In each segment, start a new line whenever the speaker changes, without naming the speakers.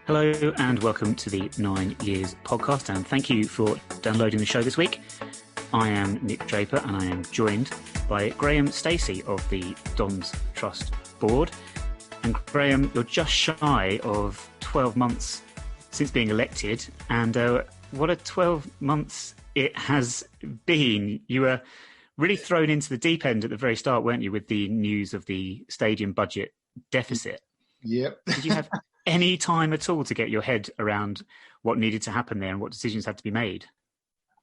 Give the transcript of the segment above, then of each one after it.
Hello and welcome to the 9 Years podcast, and thank you for downloading the show this week. I am Nick Draper and I am joined by Graham Stacey of the Dons Trust Board. And Graham, you're just shy of 12 months since being elected, and what a 12 months it has been. You were really thrown into the deep end at the very start, weren't you, with the news of the stadium budget deficit?
Yep.
Did you have any time at all to get your head around what needed to happen there and what decisions had to be made?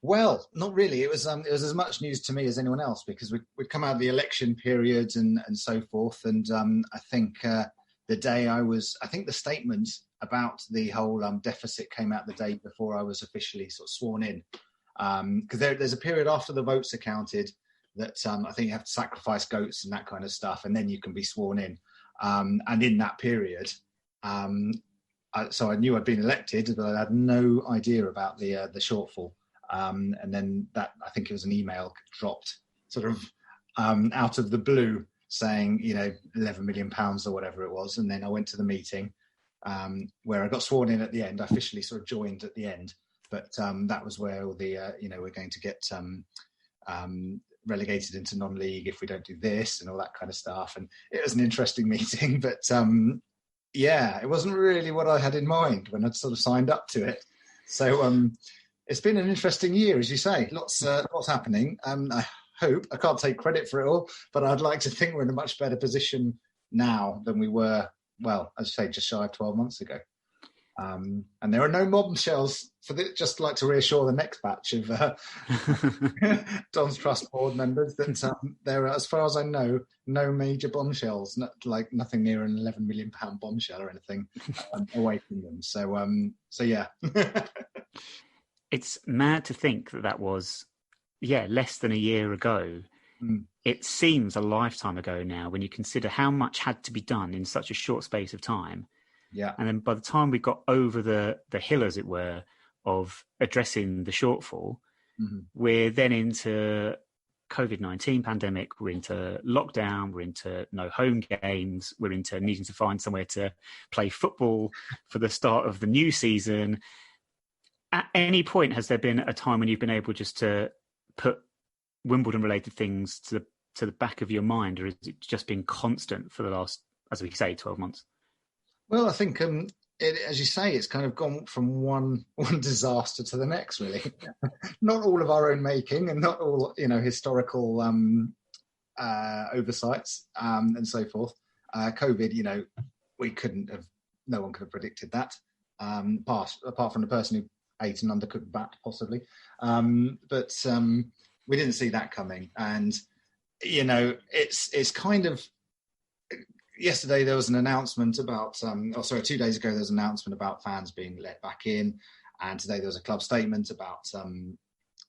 Well, not really. It was as much news to me as anyone else, because we'd come out of the election period and so forth. And I think the day I think the statement about the whole deficit came out the day before I was officially sort of sworn in. Because there's a period after the votes are counted that I think you have to sacrifice goats and that kind of stuff, and then you can be sworn in. And in that period, so I knew I'd been elected, but I had no idea about the shortfall. And then that, I think it was an email dropped sort of out of the blue saying, £11 million or whatever it was. And then I went to the meeting where I got sworn in at the end. I officially sort of joined at the end. But that was where all the, we're going to get relegated into non-league if we don't do this and all that kind of stuff. And it was an interesting meeting, but it wasn't really what I had in mind when I'd sort of signed up to it. So it's been an interesting year, as you say, lots happening. I hope, I can't take credit for it all, but I'd like to think we're in a much better position now than we were, well, as I say, just shy of 12 months ago. And there are no bombshells just like to reassure the next batch of Don's Trust board members that there are, as far as I know, no major bombshells, nothing near an £11 million bombshell or anything awaiting them. So yeah.
It's mad to think that was, less than a year ago. Mm. It seems a lifetime ago now when you consider how much had to be done in such a short space of time.
Yeah.
And then by the time we got over the hill, as it were, of addressing the shortfall, mm-hmm. we're then into COVID-19 pandemic, we're into lockdown, we're into no home games, we're into needing to find somewhere to play football for the start of the new season. At any point, has there been a time when you've been able just to put Wimbledon-related things to the back of your mind, or has it just been constant for the last, as we say, 12 months?
Well, I think, as you say, it's kind of gone from one disaster to the next, really. Not all of our own making, and not all, historical oversights and so forth. COVID, no one could have predicted that, apart from the person who ate an undercooked bat, possibly. But we didn't see that coming. And, it's kind of... Yesterday there was an announcement about, 2 days ago there was an announcement about fans being let back in, and today there was a club statement about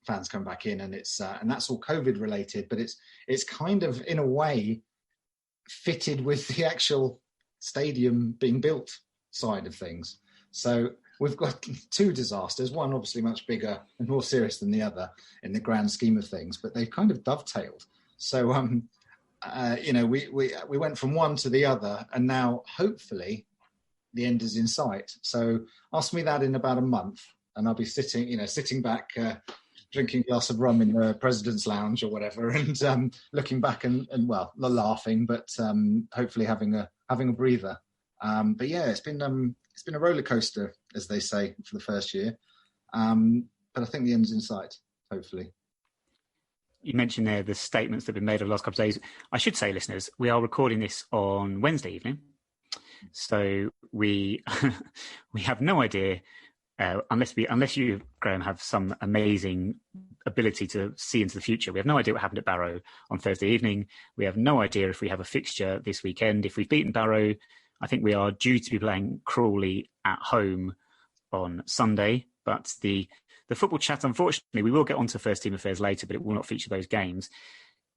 fans coming back in, and it's and that's all COVID related, but it's kind of in a way fitted with the actual stadium being built side of things. So we've got two disasters, one obviously much bigger and more serious than the other in the grand scheme of things, but they've kind of dovetailed. So we went from one to the other, and now hopefully the end is in sight. So ask me that in about a month, and I'll be sitting back, drinking a glass of rum in the President's Lounge or whatever, and looking back and laughing, but hopefully having a breather. But yeah, it's been a roller coaster, as they say, for the first year. But I think the end's in sight, hopefully.
You mentioned there the statements that have been made over the last couple of days. I should say, listeners, we are recording this on Wednesday evening. So we have no idea, unless you, Graham, have some amazing ability to see into the future. We have no idea what happened at Barrow on Thursday evening. We have no idea if we have a fixture this weekend. If we've beaten Barrow, I think we are due to be playing Crawley at home on Sunday. But the football chat, unfortunately, we will get onto first team affairs later, but it will not feature those games.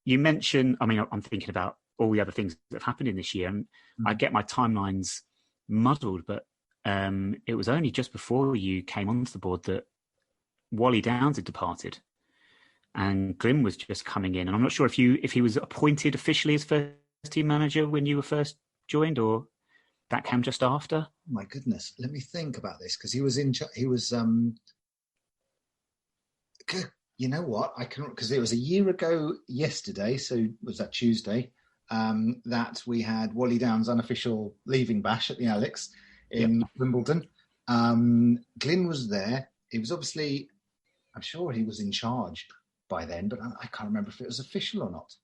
You mentioned, I'm thinking about all the other things that have happened in this year, and I get my timelines muddled, but it was only just before you came onto the board that Wally Downs had departed and Glim was just coming in. And I'm not sure if he was appointed officially as first team manager when you were first joined, or... that came just after?
My goodness, let me think about this, because he was you know what, I can, because it was a year ago yesterday, so was that Tuesday, that we had Wally Down's unofficial leaving bash at the Alex in Wimbledon. Glyn was there. He was obviously, I'm sure he was in charge by then, but I can't remember if it was official or not.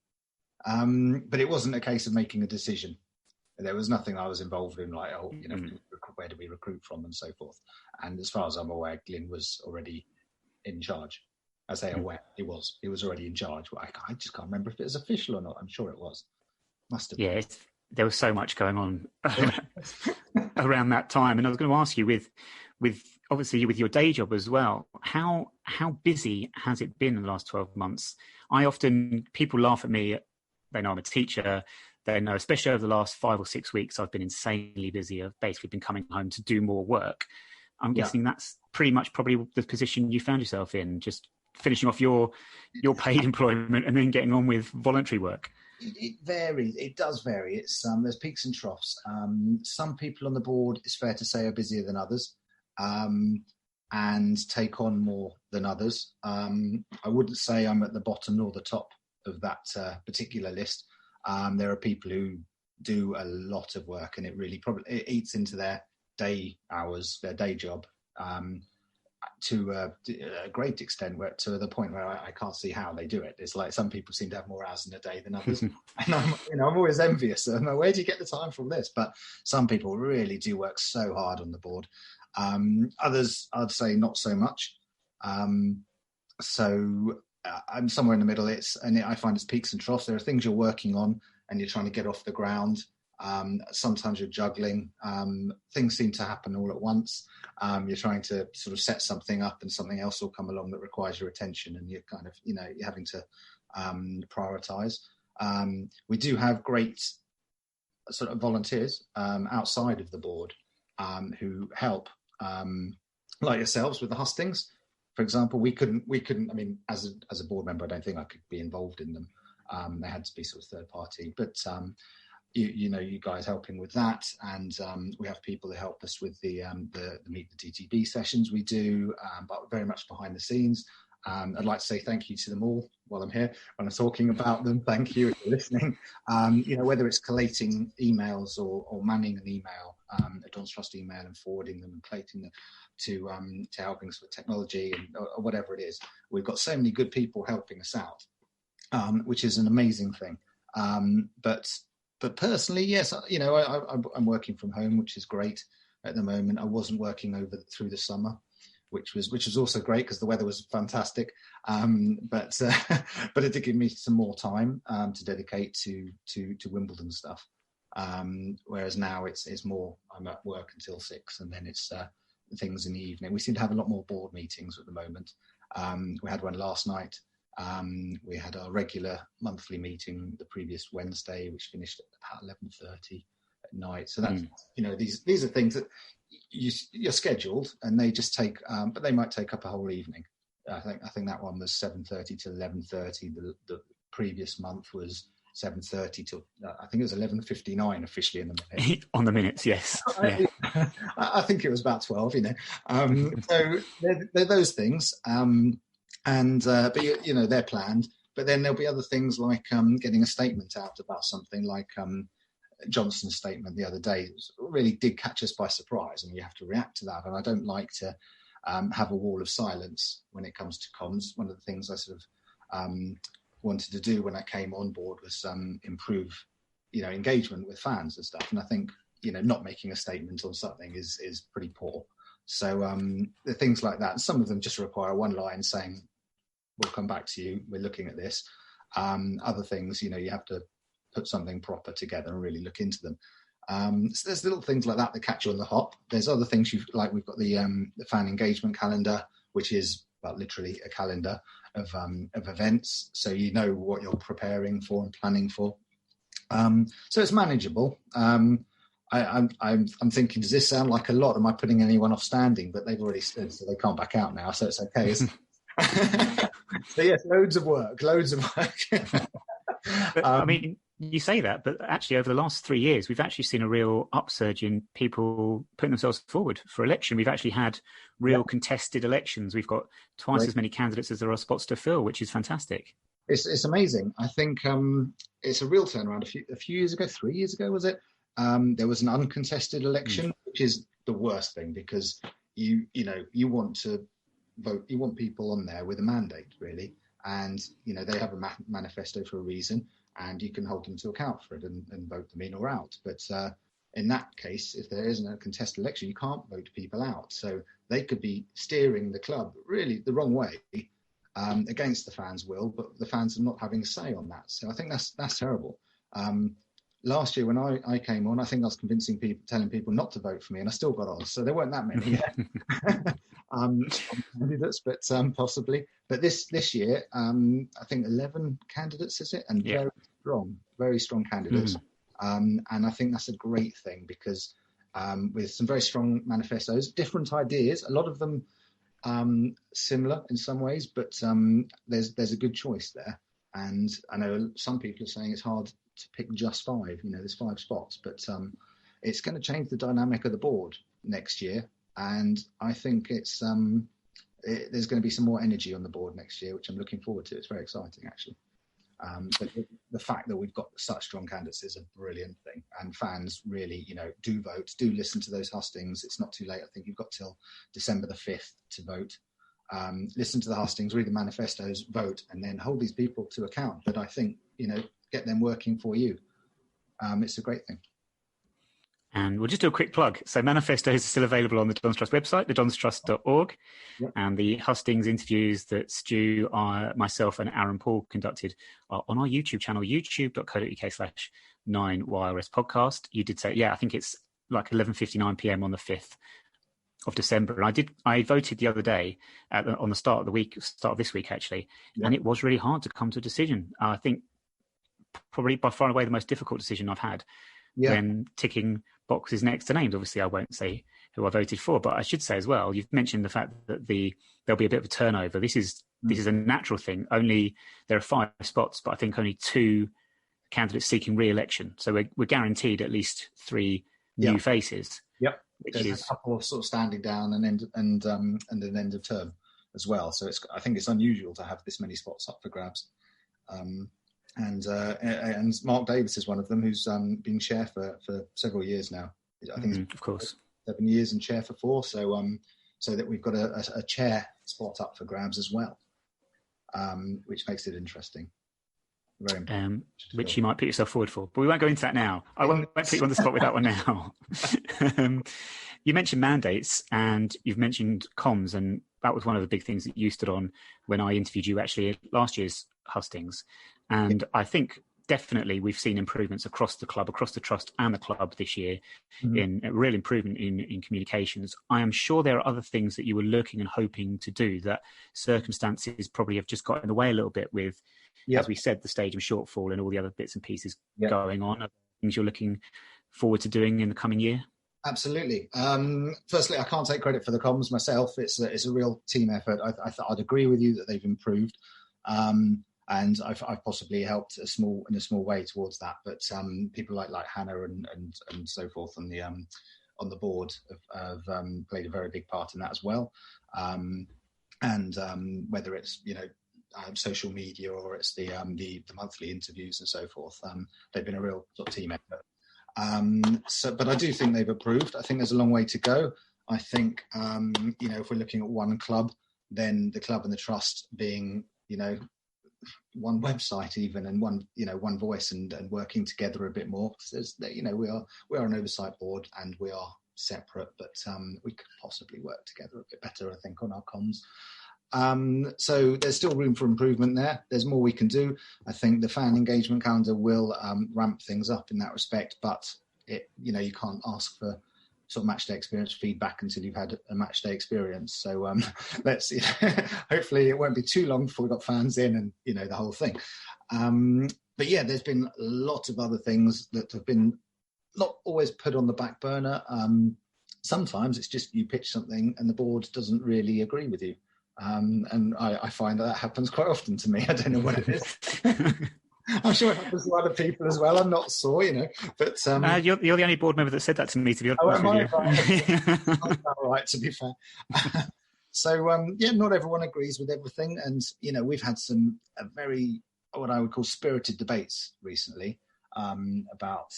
But it wasn't a case of making a decision. There was nothing I was involved in, like, where do we recruit from and so forth. And as far as I'm aware, Glyn was already in charge. I say aware, he was already in charge. But I just can't remember if it was official or not. I'm sure it was. Must have been.
Yeah, there was so much going on around that time. And I was going to ask you, with obviously with your day job as well, how busy has it been in the last 12 months? People laugh at me. They know I'm a teacher. They know, especially over the last 5 or 6 weeks, I've been insanely busy. I've basically been coming home to do more work. I'm guessing that's pretty much probably the position you found yourself in, just finishing off your paid employment and then getting on with voluntary work.
It varies. It does vary. It's there's peaks and troughs. Some people on the board, it's fair to say, are busier than others, and take on more than others. I wouldn't say I'm at the bottom nor the top of that particular list. There are people who do a lot of work, and it eats into their day hours, their day job, to a great extent, to the point where I can't see how they do it. It's like some people seem to have more hours in a day than others, and I'm always envious. I'm like, where do you get the time for all this? But some people really do work so hard on the board. Others, I'd say, not so much. So I'm somewhere in the middle. I find it's peaks and troughs. There are things you're working on and you're trying to get off the ground. Sometimes you're juggling. Things seem to happen all at once. You're trying to sort of set something up and something else will come along that requires your attention, and you're kind of, you're having to prioritize. We do have great sort of volunteers outside of the board who help, like yourselves with the hustings. For example, we couldn't. I mean, as a board member, I don't think I could be involved in them. They had to be sort of third party, but you guys helping with that, and we have people that help us with the Meet the DTB sessions we do, but very much behind the scenes. I'd like to say thank you to them all while I'm here, when I'm talking about them. Thank you for listening. Whether it's collating emails or manning an email, a Dawn's Trust email, and forwarding them and collating them to helping us with technology or whatever it is. We've got so many good people helping us out, which is an amazing thing. But personally, yes, I'm working from home, which is great at the moment. I wasn't working through the summer, which was also great because the weather was fantastic. But it did give me some more time to dedicate to Wimbledon stuff. Whereas now it's more, I'm at work until 6, and then it's things in the evening. We seem to have a lot more board meetings at the moment. We had one last night. We had our regular monthly meeting the previous Wednesday, which finished at about 11:30 at night. So that's these are things that you're scheduled, and they just take, but they might take up a whole evening. I think that one was 7:30 to 11:30. The previous month was 7:30 till I think it was 11:59 officially in the minute.
On the minutes, yes.
Yeah. I think it was about 12. So they're those things. But they're planned. But then there'll be other things like getting a statement out about something, like Johnson's statement the other day. It really did catch us by surprise, and you have to react to that. And I don't like to have a wall of silence when it comes to comms. One of the things I sort of wanted to do when I came on board was improve, engagement with fans and stuff. And I think, not making a statement on something is pretty poor. So the things like that, some of them just require one line saying, we'll come back to you, we're looking at this. Other things, you have to put something proper together and really look into them. So there's little things like that catch you on the hop. There's other things like we've got the fan engagement calendar, which is literally a calendar of events, so you know what you're preparing for and planning for. So it's manageable. I'm thinking, does this sound like a lot? Am I putting anyone off standing? But they've already stood, so they can't back out now, so it's okay. So yes, loads of work.
But, I mean, you say that, but actually over the last 3 years, we've actually seen a real upsurge in people putting themselves forward for election. We've actually had real contested elections. We've got twice as many candidates as there are spots to fill, which is fantastic.
It's amazing. I think it's a real turnaround. A few years ago, 3 years ago, was it? There was an uncontested election, which is the worst thing, because you want to vote. You want people on there with a mandate, really, and they have a manifesto for a reason, and you can hold them to account for it and vote them in or out. But in that case, if there isn't a contested election, you can't vote people out. So they could be steering the club really the wrong way, against the fans' will, but the fans are not having a say on that. So I think that's terrible. Last year when I came on, I think I was telling people not to vote for me, and I still got on. So there weren't that many candidates, but possibly. But this year, I think 11 candidates, is it? And very strong candidates. And I think that's a great thing, because with some very strong manifestos, different ideas, a lot of them similar in some ways, but there's a good choice there. And I know some people are saying it's hard to pick just 5. There's 5 spots, but it's going to change the dynamic of the board next year, and I think there's going to be some more energy on the board next year, which I'm looking forward to. It's very exciting, actually. But the fact that we've got such strong candidates is a brilliant thing, and fans really, do vote, do listen to those hustings. It's not too late. I think you've got till December the 5th to vote. Listen to the hustings, read the manifestos, vote, and then hold these people to account. But I think, get them working for you. It's a great thing.
And we'll just do a quick plug. So manifestos are still available on the Dons Trust website, thedonstrust.org. Yep. And the hustings interviews that Stu, myself and Aaron Paul conducted are on our YouTube channel, youtube.co.uk/9YRS podcast. You did say, I think it's like 11:59 p.m. on the 5th of December. And I voted the other day on the start of this week, actually. Yep. And it was really hard to come to a decision. I think probably by far and away the most difficult decision I've had when ticking boxes next to names. Obviously, I won't say who I voted for, but I should say as well, you've mentioned the fact that there'll be a bit of a turnover. This is a natural thing. Only there are 5 spots, but I think only 2 candidates seeking re-election. So we're guaranteed at least 3 new faces. Yep.
There's a couple sort of standing down and an end of term as well. So I think it's unusual to have this many spots up for grabs. And Mark Davis is one of them, who's been chair for several years now. I think
of course
7 years and chair for 4. So that we've got a chair spot up for grabs as well, which makes it interesting. Very important.
Which you might put yourself forward for, but we won't go into that now. I won't put you on the spot with that one now. You mentioned mandates and you've mentioned comms, and that was one of the big things that you stood on when I interviewed you actually at last year's hustings. And I think definitely we've seen improvements across the club, across the trust and the club this year, in a real improvement in communications. I am sure there are other things that you were looking and hoping to do that circumstances probably have just got in the way a little bit with, as we said, the stadium shortfall and all the other bits and pieces going on. Are things you're looking forward to doing in the coming year?
Absolutely. Firstly, I can't take credit for the comms myself. It's a real team effort. I'd agree with you that they've improved. And I've possibly helped in a small way towards that. But people like Hannah and so forth on the board have played a very big part in that as well. And whether it's social media or it's the monthly interviews and so forth, they've been a real sort of team effort. But I do think they've improved. I think there's a long way to go. I think if we're looking at one club, then the club and the trust being one website even, and one voice, and working together a bit more. We are an oversight board and we are separate, but we could possibly work together a bit better, I think, on our comms. So there's still room for improvement there. There's more we can do. I think the fan engagement calendar will ramp things up in that respect, but you can't ask for sort of match day experience feedback until you've had a match day experience. So let's hopefully it won't be too long before we've got fans in and the whole thing. But yeah, there's been lots of other things that have been not always put on the back burner. Sometimes it's just you pitch something and the board doesn't really agree with you. And I find that happens quite often to me. I don't know what it is. I'm sure it happens to other people as well. I'm not sore, but
you're the only board member that said that to me, to be honest with
you. I'm all right, to be fair. So not everyone agrees with everything, and we've had some very what I would call spirited debates recently about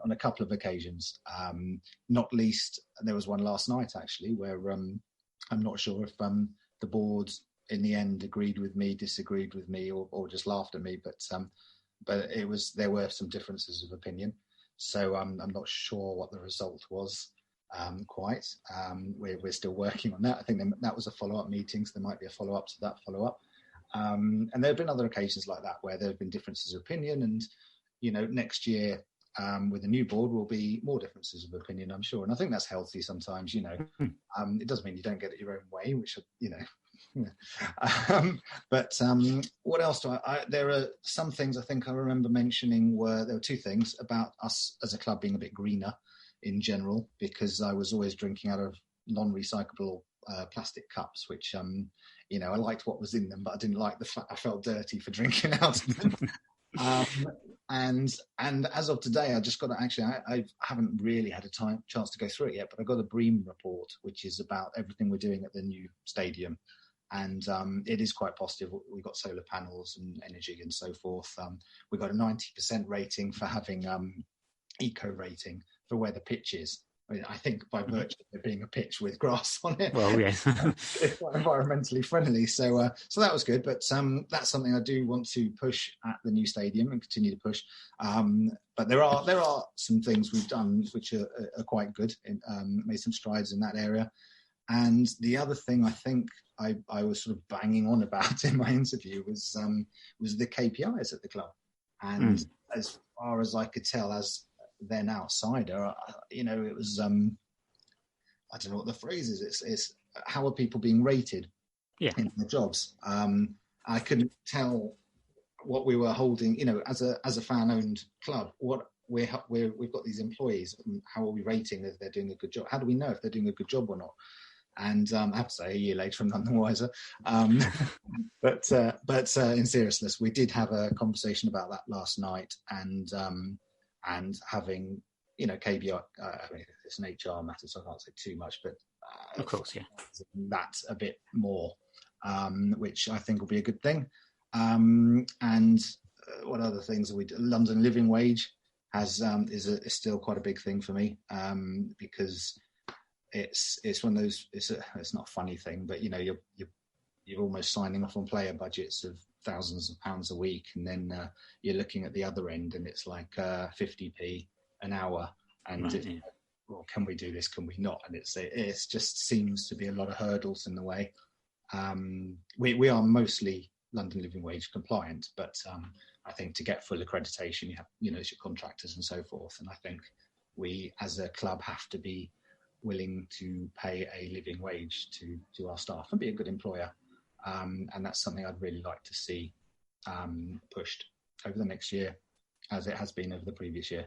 on a couple of occasions. Not least, there was one last night actually where I'm not sure if the board in the end agreed with me, disagreed with me, or just laughed at me, but there were some differences of opinion. So I'm not sure what the result was quite. We're still working on that. I think that was a follow-up meeting, so there might be a follow-up to that follow-up. And there have been other occasions like that where there have been differences of opinion, and next year with the new board will be more differences of opinion, I'm sure. And I think that's healthy sometimes. It doesn't mean you don't get it your own way, which but what else do there are some things I think I remember mentioning there were two things about us as a club being a bit greener in general, because I was always drinking out of non-recyclable plastic cups, which I liked what was in them, but I didn't like the fact I felt dirty for drinking out of them. And as of today, I just got to I haven't really had a chance to go through it yet, but I got a BREEAM report, which is about everything we're doing at the new stadium. And it is quite positive. We've got solar panels and energy and so forth. We've got a 90% rating for having eco rating for where the pitch is. I think by virtue of it being a pitch with grass on it,
well, yes,
it's quite environmentally friendly. So that was good. But that's something I do want to push at the new stadium and continue to push. But there are some things we've done which are quite good. Made some strides in that area. And the other thing I think I was sort of banging on about in my interview was the KPIs at the club. And as far as I could tell, as then outsider, it was I don't know what the phrase is. It's how are people being rated in their jobs. I couldn't tell what we were holding. As a fan-owned club, what we've got these employees. How are we rating if they're doing a good job? How do we know if they're doing a good job or not? And I have to say, a year later, I'm none the wiser. But in seriousness, we did have a conversation about that last night, and having, KPI. It's an HR matter, so I can't say too much. But
of course,
that's a bit more, which I think will be a good thing. And what other things are we do? London living wage is still quite a big thing for me, because it's one of those. It's not a funny thing, but you're almost signing off on player budgets of thousands of pounds a week, and then you're looking at the other end, and it's like 50p an hour, and well, can we do this? Can we not? And it just seems to be a lot of hurdles in the way. We are mostly London living wage compliant, but I think to get full accreditation, you have it's your contractors and so forth, and I think we as a club have to be willing to pay a living wage to our staff and be a good employer. And that's something I'd really like to see pushed over the next year, as it has been over the previous year.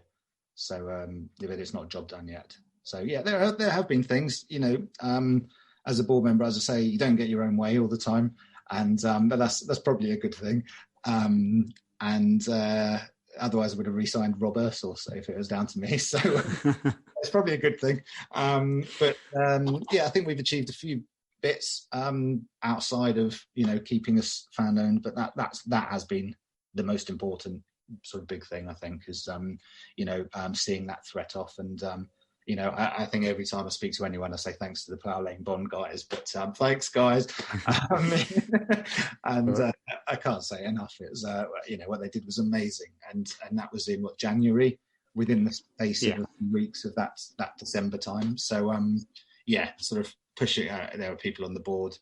So, but it's not a job done yet. So, there have been things, as a board member, as I say, you don't get your own way all the time, and but that's probably a good thing. Otherwise, I would have re-signed Rob Ursel if it was down to me. So it's probably a good thing. But I think we've achieved a few bits outside of keeping us fan owned, but that has been the most important sort of big thing, I think, is seeing that threat off. And I think every time I speak to anyone, I say thanks to the Plough Lane Bond guys, but thanks guys. I can't say enough. It was what they did was amazing, and that was in January, within the space of a few weeks of that December time. So sort of push it out. There are people on the board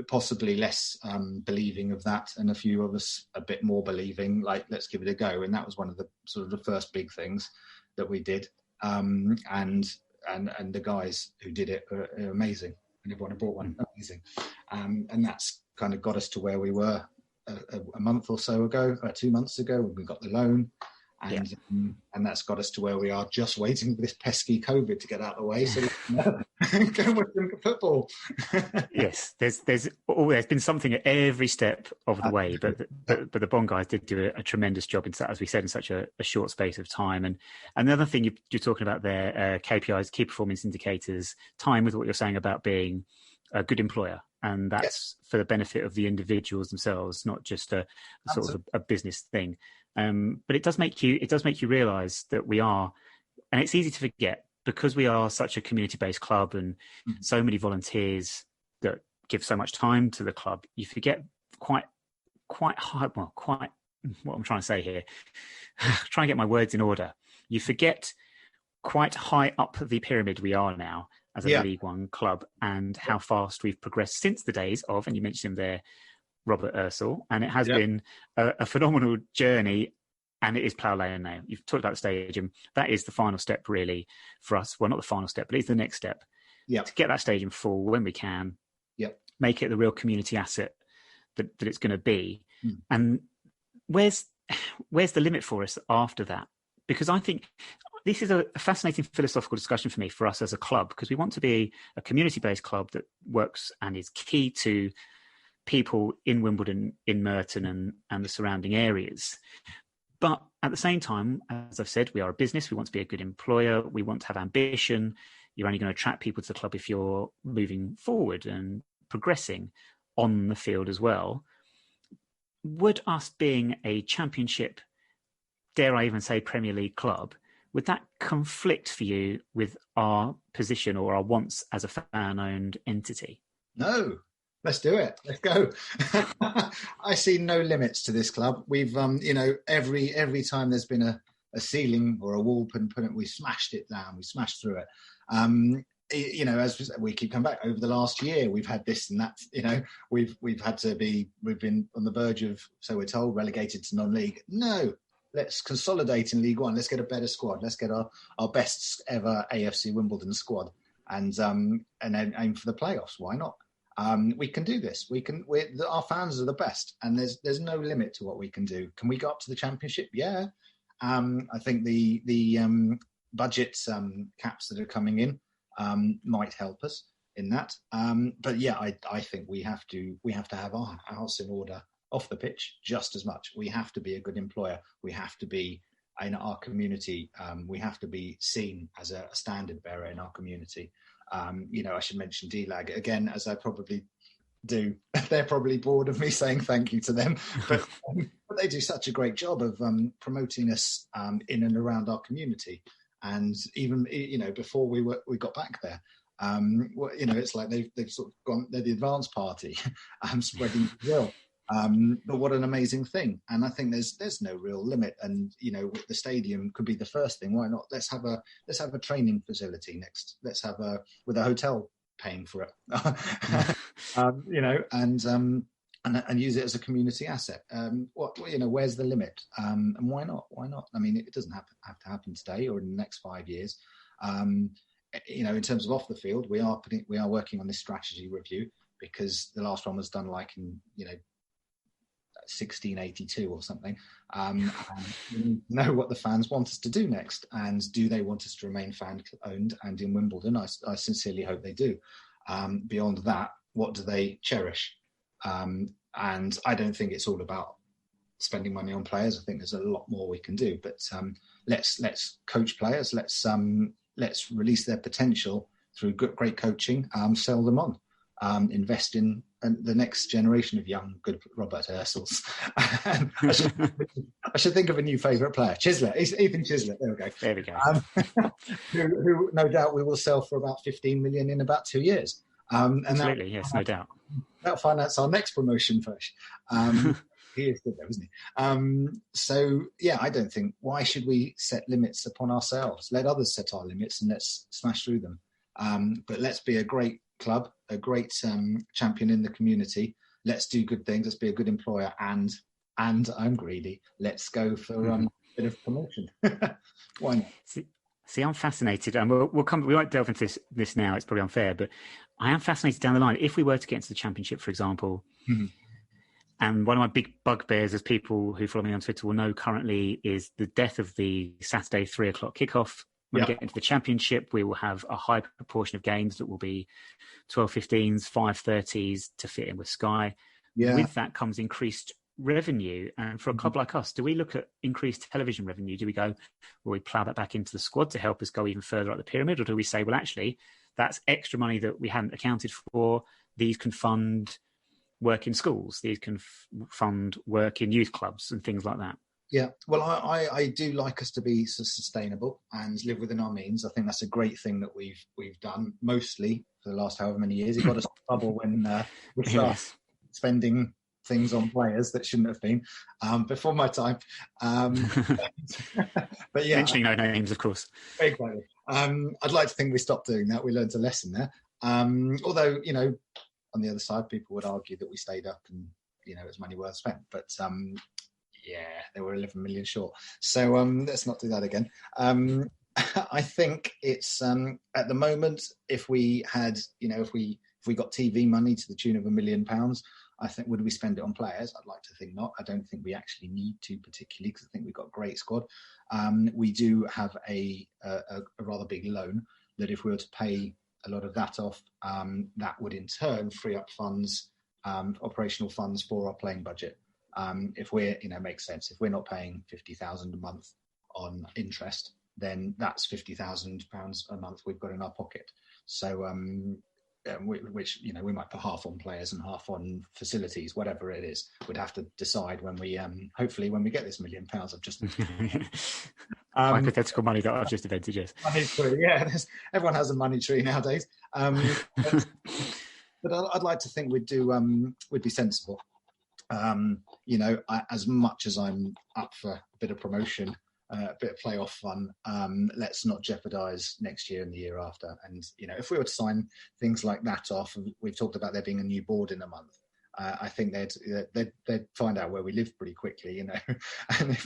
possibly less believing of that, and a few of us a bit more believing, like, let's give it a go. And that was one of the sort of the first big things that we did. And the guys who did it are amazing, and everyone who bought one, amazing. And that's kind of got us to where we were a month or so ago, 2 months ago, when we got the loan. And that's got us to where we are, just waiting for this pesky COVID to get out of the way so we can go and watch football.
Yes, there's been something at every step of the way, but the Bond guys did do a tremendous job in, as we said, in such a short space of time. And another thing you're talking about there, KPIs, key performance indicators, time with what you're saying about being a good employer, and that's for the benefit of the individuals themselves, not just a sort of a business thing. But it does make you realise that we are, and it's easy to forget because we are such a community-based club and so many volunteers that give so much time to the club. You forget quite high. Well, quite what I'm trying to say here. Trying to get my words in order. You forget quite high up the pyramid we are now as a League One club, and how fast we've progressed since the days of, and you mentioned him there, Robert Ursel, and it has been a phenomenal journey, and it is plough lane now. You've talked about the stadium. That is the final step really for us. Well, not the final step, but it's the next step. To get that stadium full when we can, make it the real community asset that it's going to be. And where's the limit for us after that? Because I think this is a fascinating philosophical discussion for me, for us as a club, because we want to be a community-based club that works and is key to people in Wimbledon, in Merton and the surrounding areas. But at the same time, as I've said, we are a business. We want to be a good employer. We want to have ambition. You're only going to attract people to the club if you're moving forward and progressing on the field as well. Would us being a championship, dare I even say Premier League club, would that conflict for you with our position or our wants as a fan-owned entity?
No. Let's do it. Let's go. I see no limits to this club. We've, every time there's been a ceiling or a wall put, we smashed it down. We smashed through it. As we keep coming back over the last year, we've had this and that. We've been on the verge of, so we're told, relegated to non-league. No, let's consolidate in League One. Let's get a better squad. Let's get our best ever AFC Wimbledon squad, and then aim for the playoffs. Why not? We can do this. Our fans are the best, and there's no limit to what we can do. Can we go up to the Championship? Yeah. I think the budget caps that are coming in might help us in that. But yeah, I think we have to have our house in order off the pitch just as much. We have to be a good employer. We have to be in our community. We have to be seen as a standard bearer in our community. I should mention DLAG again, as I probably do. They're probably bored of me saying thank you to them, but they do such a great job of promoting us in and around our community. And even before we got back there, it's like they've sort of gone. They're the advanced party, spreading the will. But what an amazing thing! And I think there's no real limit. And the stadium could be the first thing. Why not? Let's have a training facility next. Let's have with a hotel paying for it. And use it as a community asset. Where's the limit? And why not? Why not? I mean, it doesn't have to happen today or in the next 5 years. In terms of off the field, we are working on this strategy review, because the last one was done in 1682 or something. And we know what the fans want us to do next, and do they want us to remain fan owned and in Wimbledon? I sincerely hope they do. Beyond that, what do they cherish? And I don't think it's all about spending money on players. I think there's a lot more we can do. But let's coach players. Let's release their potential through great coaching. Sell them on. Invest in the next generation of young, good Robert Ursels. I should think of a new favourite player. Chislett, Ethan Chislett. There we go. Who no doubt we will sell for about 15 million in about 2 years.
Absolutely, yes, no doubt.
That'll finance our next promotion push. He is good though, isn't he? So yeah, I don't think, why should we set limits upon ourselves? Let others set our limits and let's smash through them. But let's be a great club, a great champion in the community. Let's do good things. Let's be a good employer, and I'm greedy. Let's go for a bit of promotion. Why not?
See, I'm fascinated, and we won't delve into this now. It's probably unfair, but I am fascinated down the line. If we were to get into the Championship, for example, And one of my big bugbears, as people who follow me on Twitter will know currently, is the death of the Saturday 3:00 kickoff. When we get into the championship, we will have a high proportion of games that will be 12:15s, 5:30s to fit in with Sky. Yeah. With that comes increased revenue. And for a club like us, do we look at increased television revenue? Do we go, will we plough that back into the squad to help us go even further up the pyramid? Or do we say, well, actually, that's extra money that we hadn't accounted for. These can fund work in schools. These can fund work in youth clubs and things like that.
Yeah, well, I do like us to be sustainable and live within our means. I think that's a great thing that we've done mostly for the last however many years. It got us in trouble when we start spending things on players that shouldn't have been before my time. But yeah,
mentioning no names, of course.
Exactly. I'd like to think we stopped doing that. We learned a lesson there. Although, you know, on the other side, people would argue that we stayed up and, you know, it was money well spent. But yeah, they were 11 million short. So let's not do that again. I think it's at the moment, if we had, you know, if we got TV money to the tune of £1 million, I think, would we spend it on players? I'd like to think not. I don't think we actually need to particularly, because I think we've got a great squad. We do have a rather big loan that if we were to pay a lot of that off, that would in turn free up funds, operational funds for our playing budget. If we're, you know, makes sense. If we're not paying £50,000 a month on interest, then that's £50,000 a month we've got in our pocket. So, which, you know, we might put half on players and half on facilities, whatever it is. We'd have to decide when we, hopefully, when we get this £1 million. I've just
hypothetical money that I've just invented. Yes,
money tree. Yeah, everyone has a money tree nowadays. But I'd like to think we'd be sensible. You know, as much as I'm up for a bit of promotion, a bit of playoff fun, let's not jeopardise next year and the year after. And, you know, if we were to sign things like that off, and we've talked about there being a new board in a month, I think they'd find out where we live pretty quickly, you know, and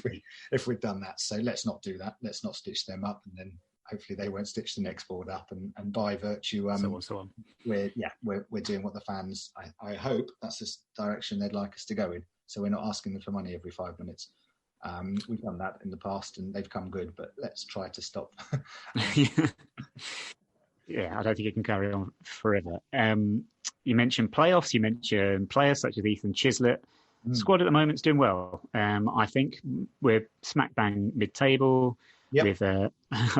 if we'd done that. So let's not do that. Let's not stitch them up, and then hopefully they won't stitch the next board up. And by virtue,
so on.
We're doing what the fans, I hope that's the direction they'd like us to go in. So we're not asking them for money every 5 minutes. We've done that in the past and they've come good, but let's try to stop.
Yeah, I don't think it can carry on forever. You mentioned playoffs, you mentioned players such as Ethan Chislett. Squad at the moment is doing well. I think we're smack bang mid-table with, I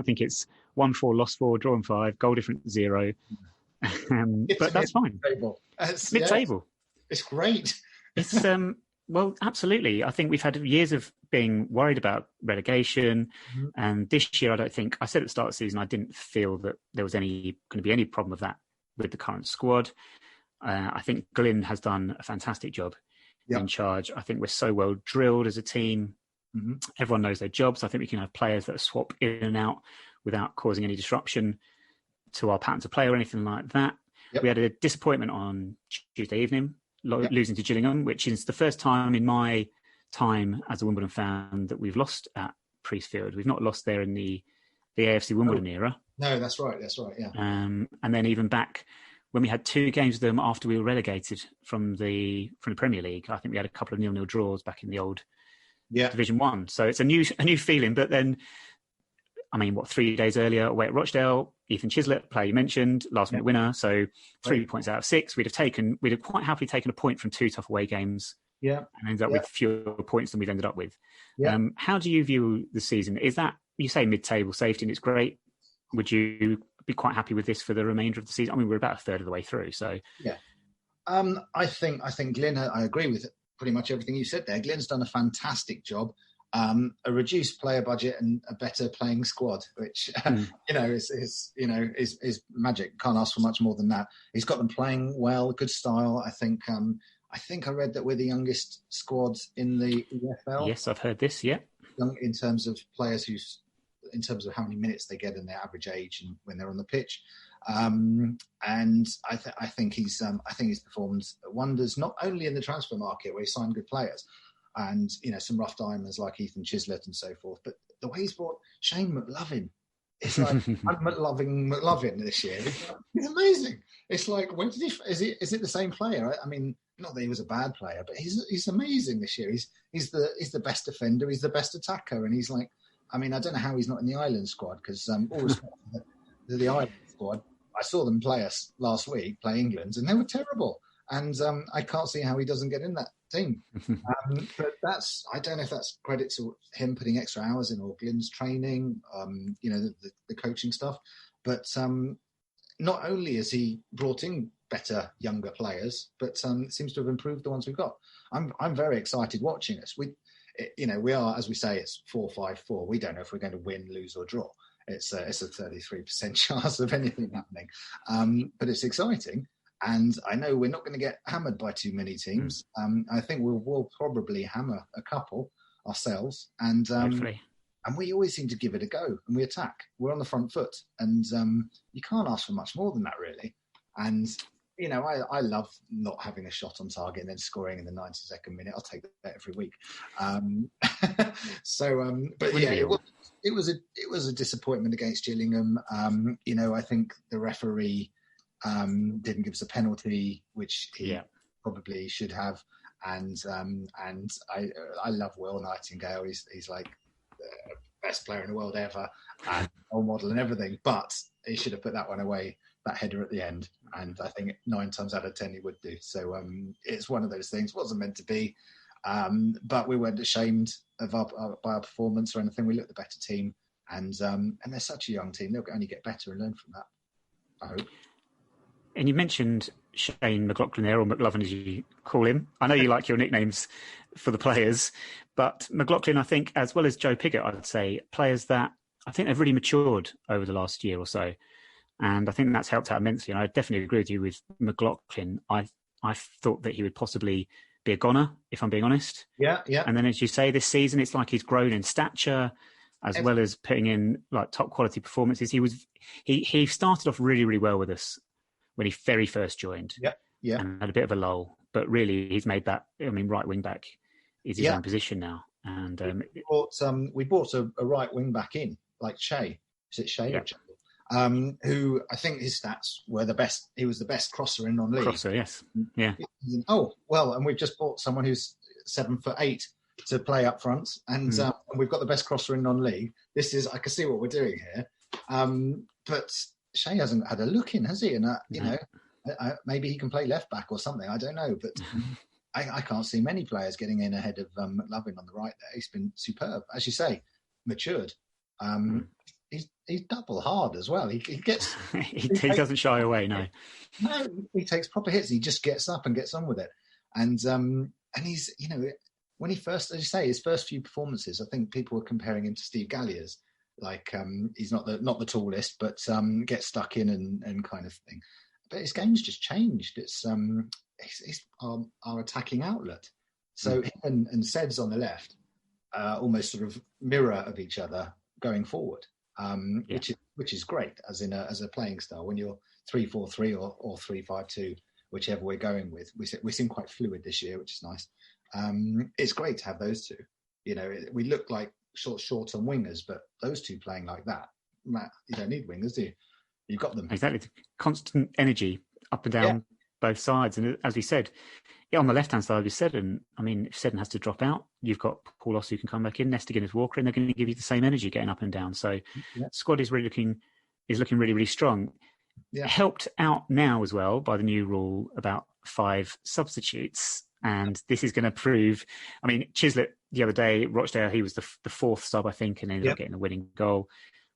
think it's 1-4, lost 4, drawn 5, goal difference 0. But that's fine. Mid-table.
It's great.
It's well, absolutely. I think we've had years of being worried about relegation, and this year I said at the start of the season I didn't feel that there was going to be any problem of that with the current squad. I think Glyn has done a fantastic job in charge. I think we're so well drilled as a team. Everyone knows their jobs. I think we can have players that swap in and out without causing any disruption to our patterns of play or anything like that. We had a disappointment on Tuesday evening, losing to Gillingham, which is the first time in my time as a Wimbledon fan that we've lost at Priestfield. We've not lost there in the AFC Wimbledon era.
No, that's right, yeah.
And then even back when we had 2 games with them after we were relegated from the Premier League, I think we had a couple of 0-0 draws back in the old Division 1. So it's a new feeling. But then, I mean, 3 days earlier away at Rochdale, Ethan Chislett, player you mentioned, last minute winner. So 3 points out of 6. We'd have quite happily taken a point from 2 tough away games. And ended up with fewer points than we've ended up with. How do you view the season? Is that, you say mid-table safety and it's great. Would you be quite happy with this for the remainder of the season? I mean, we're about a third of the way through. So
I think Glyn, I agree with pretty much everything you said there. Glyn's done a fantastic job. A reduced player budget and a better playing squad, which you know is magic. Can't ask for much more than that. He's got them playing well, good style. I think I read that we're the youngest squad in the EFL.
Yes, I've heard this. Yeah,
in terms of players in terms of how many minutes they get and their average age and when they're on the pitch. And I think he's performed wonders not only in the transfer market where he signed good players and, you know, some rough diamonds like Ethan Chislett and so forth, but the way he's brought Shane McLaughlin, it's like I'm McLaughlin this year. He's amazing. It's like, when did is it the same player? I mean, not that he was a bad player, but he's amazing this year. He's the best defender. He's the best attacker, and he's like, I mean, I don't know how he's not in the Ireland squad, because all respect to the Ireland squad. I saw them play us last week, play England, and they were terrible. And I can't see how he doesn't get in that team. But I don't know if that's credit to him putting extra hours in, or Glyn's training, the coaching stuff. But not only has he brought in better younger players, but seems to have improved the ones we've got. I'm very excited watching us. We are, as we say, it's 4-5-4. We don't know if we're going to win, lose, or draw. It's a 33% chance of anything happening, but it's exciting. And I know we're not going to get hammered by too many teams. I think we'll probably hammer a couple ourselves, and we always seem to give it a go, and we attack. We're on the front foot, and you can't ask for much more than that, really. And I love not having a shot on target and then scoring in the 92nd minute. I'll take that every week. But yeah, it was a disappointment against Gillingham. I think the referee didn't give us a penalty, which he probably should have. And I love Will Nightingale. He's like the best player in the world ever, and role model and everything. But he should have put that one away, that header at the end. And I think 9 times out of 10 he would do. So it's one of those things. Wasn't meant to be, but we weren't ashamed of by our performance or anything. We looked the better team, and they're such a young team. They'll only get better and learn from that, I hope.
And you mentioned Shane McLaughlin there, or McLaughlin as you call him. I know you like your nicknames for the players, but McLaughlin, I think, as well as Joe Pigott, I'd say, players that I think they've really matured over the last year or so. And I think that's helped out immensely. And I definitely agree with you with McLaughlin. I thought that he would possibly be a goner, if I'm being honest.
Yeah.
And then, as you say, this season, it's like he's grown in stature, as well as putting in like top quality performances. He started off really, really well with us when he very first joined.
Yeah.
And had a bit of a lull. But really, he's made that, right wing back is his own position now. And
we brought a right wing back in, like Shea. Is it Shea?
Yeah.
Who I think his stats were the best. He was the best crosser in non-league.
Crosser, yes. Yeah.
Oh, well, and we've just bought someone who's 7'8" to play up front, and we've got the best crosser in non-league. I can see what we're doing here. But Shea hasn't had a look in, has he? And, maybe he can play left back or something. I don't know. But I can't see many players getting in ahead of McLaughlin on the right there. He's been superb. As you say, matured. He's double hard as well. He gets...
he doesn't shy away, no.
No, he takes proper hits. He just gets up and gets on with it. And he's, when he first, as you say, his first few performances, I think people were comparing him to Steve Galliers. Like he's not the tallest, but gets stuck in and kind of thing. But his game's just changed. It's he's our attacking outlet. So him and Sebs on the left, almost sort of mirror of each other going forward, which is great as a playing style. When you're 3-4-3 or 3-5-2, whichever we're going with, we seem quite fluid this year, which is nice. It's great to have those two. We look like short on wingers, but those two playing like that, Matt, you don't need wingers, do you? You've got them.
Exactly. Constant energy up and down both sides. And as we said, on the left-hand side, we said, and if Seddon has to drop out, you've got Paulos who can come back in, Nestigan as Walker, and they're going to give you the same energy getting up and down. So the squad is looking really, really strong. Yeah. Helped out now as well by the new rule about 5 substitutes. And this is going to prove, Chislett the other day, Rochdale, he was the 4th sub, I think, and ended up getting the winning goal.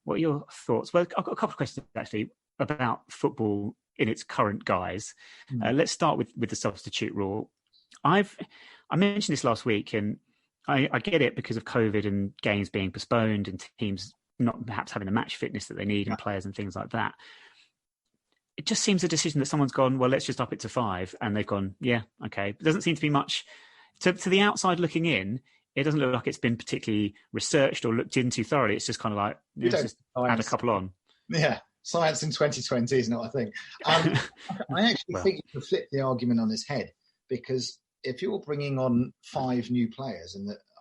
What are your thoughts? Well, I've got a couple of questions actually about football in its current guise. Let's start with the substitute rule. I mentioned this last week, and I get it because of COVID and games being postponed and teams not perhaps having the match fitness that they need and players and things like that. It just seems a decision that someone's gone, well, let's just up it to 5. And they've gone, yeah, okay. It doesn't seem to be much. To the outside looking in, it doesn't look like it's been particularly researched or looked into thoroughly. It's just kind of like, let's just add a couple on.
Yeah, science in 2020 is not a thing. I actually think you can flip the argument on its head, because if you're bringing on 5 new players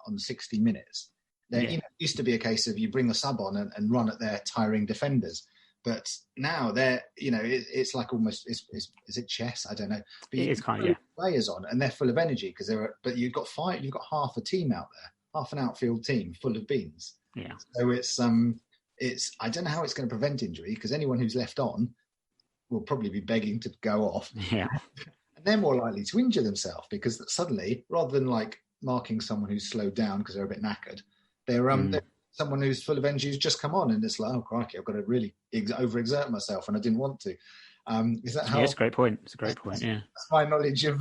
on 60 minutes, then it used to be a case of you bring a sub on and run at their tiring defenders. But now they're, it's like almost, is it chess? I don't know. But
it is kind of,
players on, and they're full of energy because but you've got half a team out there, half an outfield team full of beans.
Yeah.
So I don't know how it's going to prevent injury, because anyone who's left on will probably be begging to go off.
Yeah.
And they're more likely to injure themselves, because suddenly, rather than like marking someone who's slowed down because they're a bit knackered, they're someone who's full of energy who's just come on, and it's like, oh crikey, I've got to really overexert myself, and I didn't want to. Is that how?
Yeah, it's a great point. It's a great point. Yeah.
That's my knowledge of.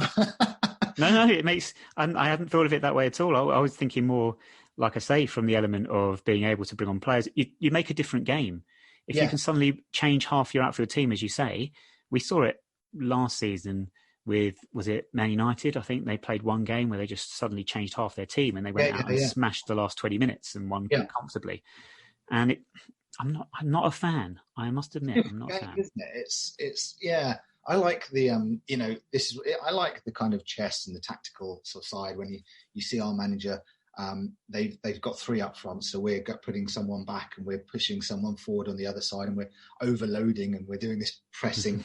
No, it makes. I hadn't thought of it that way at all. I was thinking more, like I say, from the element of being able to bring on players. You make a different game if you can suddenly change half your outfield team, as you say. We saw it last season with, was it Man United? I think they played one game where they just suddenly changed half their team, and they went out and smashed the last 20 minutes and won comfortably. And I'm not a fan. I must admit, I'm not a fan.
Isn't it? It's I like the I like the kind of chess and the tactical sort of side when you see our manager. They've got three up front, so we're putting someone back and we're pushing someone forward on the other side, and we're overloading and we're doing this pressing